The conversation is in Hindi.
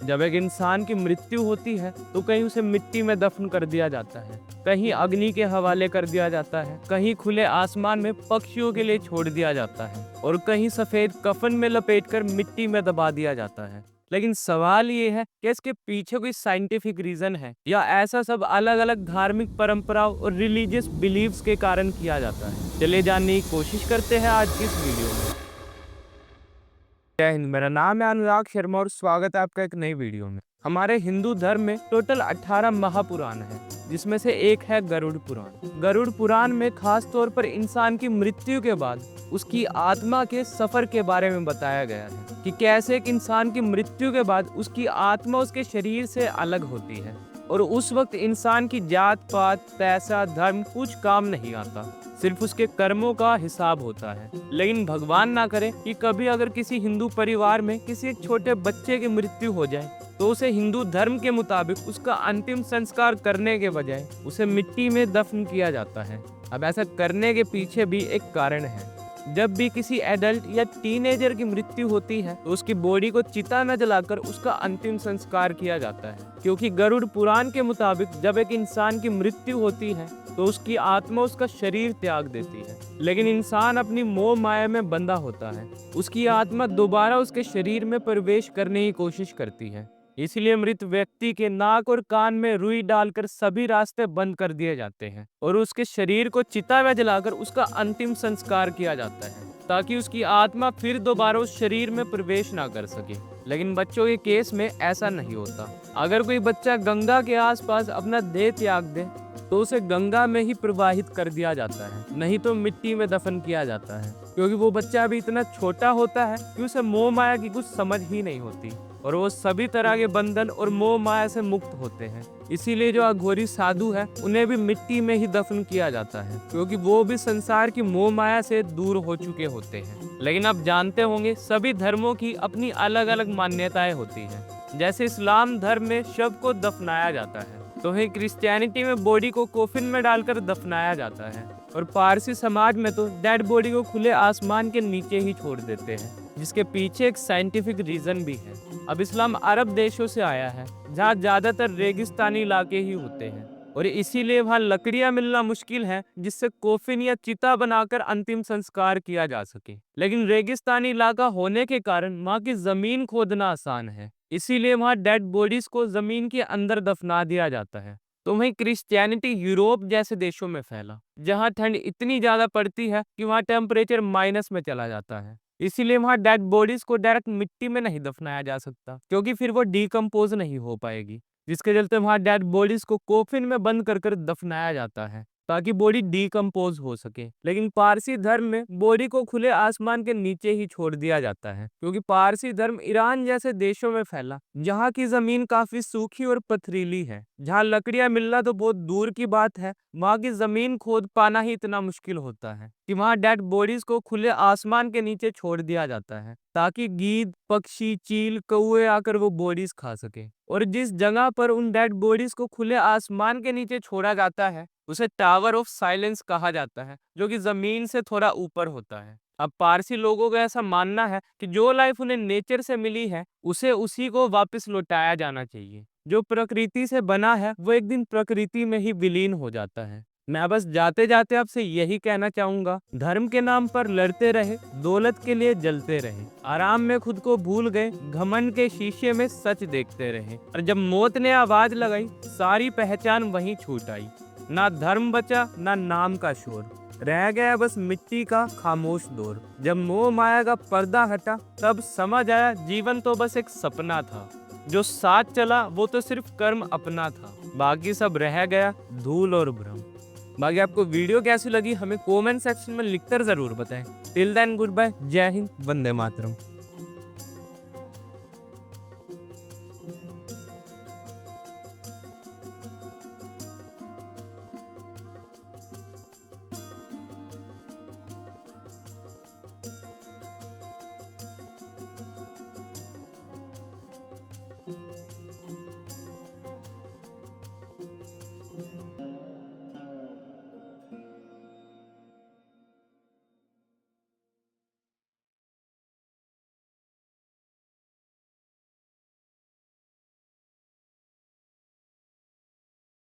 जब एक इंसान की मृत्यु होती है तो कहीं उसे मिट्टी में दफन कर दिया जाता है, कहीं अग्नि के हवाले कर दिया जाता है, कहीं खुले आसमान में पक्षियों के लिए छोड़ दिया जाता है और कहीं सफेद कफन में लपेटकर मिट्टी में दबा दिया जाता है। लेकिन सवाल ये है कि इसके पीछे कोई साइंटिफिक रीजन है या ऐसा सब अलग अलग धार्मिक परंपराओं और रिलीजियस बिलीव्स के कारण किया जाता है। चलिए जानने की कोशिश करते हैं आज की इस वीडियो में। जय हिंद, मेरा नाम है अनुराग शर्मा और स्वागत है आपका एक नई वीडियो में। हमारे हिंदू धर्म में टोटल 18 महापुराण है, जिसमें से एक है गरुड़ पुराण। गरुड़ पुराण में खास तौर पर इंसान की मृत्यु के बाद उसकी आत्मा के सफर के बारे में बताया गया है कि कैसे एक इंसान की मृत्यु के बाद उसकी आत्मा उसके शरीर से अलग होती है और उस वक्त इंसान की जात पात, पैसा, धर्म कुछ काम नहीं आता, सिर्फ उसके कर्मों का हिसाब होता है। लेकिन भगवान ना करे कि कभी अगर किसी हिंदू परिवार में किसी एक छोटे बच्चे की मृत्यु हो जाए तो उसे हिंदू धर्म के मुताबिक उसका अंतिम संस्कार करने के बजाय उसे मिट्टी में दफन किया जाता है। अब ऐसा करने के पीछे भी एक कारण है। जब भी किसी एडल्ट या टीनेजर की मृत्यु होती है तो उसकी बॉडी को चिता में जलाकर उसका अंतिम संस्कार किया जाता है, क्योंकि गरुड़ पुराण के मुताबिक जब एक इंसान की मृत्यु होती है तो उसकी आत्मा उसका शरीर त्याग देती है, लेकिन इंसान अपनी मोह माया में बंधा होता है। उसकी आत्मा दोबारा उसके शरीर में प्रवेश करने की कोशिश करती है। इसलिए मृत व्यक्ति के नाक और कान में रुई डालकर सभी रास्ते बंद कर दिए जाते हैं और उसके शरीर को चिता में जलाकर उसका अंतिम संस्कार किया जाता है, ताकि उसकी आत्मा फिर दोबारा उस शरीर में प्रवेश ना कर सके। लेकिन बच्चों के केस में ऐसा नहीं होता। अगर कोई बच्चा गंगा के आसपास अपना देह त्याग दे तो उसे गंगा में ही प्रवाहित कर दिया जाता है, नहीं तो मिट्टी में दफन किया जाता है, क्योंकि वो बच्चा अभी इतना छोटा होता है कि उसे मोह माया की कुछ समझ ही नहीं होती और वो सभी तरह के बंधन और मोह माया से मुक्त होते हैं। इसीलिए जो अघोरी साधु है उन्हें भी मिट्टी में ही दफन किया जाता है, क्योंकि वो भी संसार की मोह माया से दूर हो चुके होते हैं। लेकिन आप जानते होंगे सभी धर्मों की अपनी अलग अलग मान्यताएं होती हैं। जैसे इस्लाम धर्म में शव को दफनाया जाता है, तो वहीं क्रिश्चियनिटी में बॉडी को कोफिन में डालकर दफनाया जाता है और पारसी समाज में तो डेड बॉडी को खुले आसमान के नीचे ही छोड़ देते हैं, जिसके पीछे एक साइंटिफिक रीजन भी है। अब इस्लाम अरब देशों से आया है, जहाँ ज्यादातर रेगिस्तानी इलाके ही होते हैं और इसीलिए वहाँ लकड़ियां मिलना मुश्किल है जिससे कोफिन या चिता बनाकर अंतिम संस्कार किया जा सके। लेकिन रेगिस्तानी इलाका होने के कारण वहाँ की जमीन खोदना आसान है, इसीलिए वहाँ डेड बॉडीज को जमीन के अंदर दफना दिया जाता है। तो वहीं क्रिश्चियनिटी यूरोप जैसे देशों में फैला, जहाँ ठंड इतनी ज्यादा पड़ती है कि वहाँ टेम्परेचर माइनस में चला जाता है। इसीलिए वहाँ डेड बॉडीज को डायरेक्ट मिट्टी में नहीं दफनाया जा सकता, क्योंकि फिर वो डिकम्पोज नहीं हो पाएगी, जिसके चलते वहाँ डेड बॉडीज को कोफिन में बंद कर दफनाया जाता है ताकि बॉडी डिकम्पोज हो सके। लेकिन पारसी धर्म में बॉडी को खुले आसमान के नीचे ही छोड़ दिया जाता है, क्योंकि पारसी धर्म ईरान जैसे देशों में फैला, जहाँ की जमीन काफी सूखी और पथरीली है, जहाँ लकड़ियां मिलना तो बहुत दूर की बात है, वहाँ की जमीन खोद पाना ही इतना मुश्किल होता है कि वहाँ डेड बॉडीज को खुले आसमान के नीचे छोड़ दिया जाता है ताकि गीद, पक्षी, चील, कौवे आकर वो बॉडीज खा सके। और जिस जगह पर उन डेड बॉडीज को खुले आसमान के नीचे छोड़ा जाता है उसे टावर ऑफ साइलेंस कहा जाता है, जो कि जमीन से थोड़ा ऊपर होता है। अब पारसी लोगों का ऐसा मानना है कि जो लाइफ उन्हें नेचर से मिली है उसे उसी को वापस लौटाया जाना चाहिए। जो प्रकृति से बना है वो एक दिन प्रकृति में ही विलीन हो जाता है। मैं बस जाते जाते आपसे यही कहना चाहूंगा, धर्म के नाम पर लड़ते रहे, दौलत के लिए जलते रहे, आराम में खुद को भूल गए, घमंड के शीशे में सच देखते रहे, और जब मौत ने आवाज लगाई सारी पहचान वहीं छूट आई। ना धर्म बचा ना नाम का शोर, रह गया बस मिट्टी का खामोश दौर। जब मोह माया का पर्दा हटा तब समझ आया जीवन तो बस एक सपना था, जो साथ चला वो तो सिर्फ कर्म अपना था, बाकी सब रह गया धूल और भ्रम। बाकी आपको वीडियो कैसी लगी हमें कमेंट सेक्शन में लिखकर जरूर बताएं। टिल देन गुड बाय, जय हिंद, वंदे मातरम।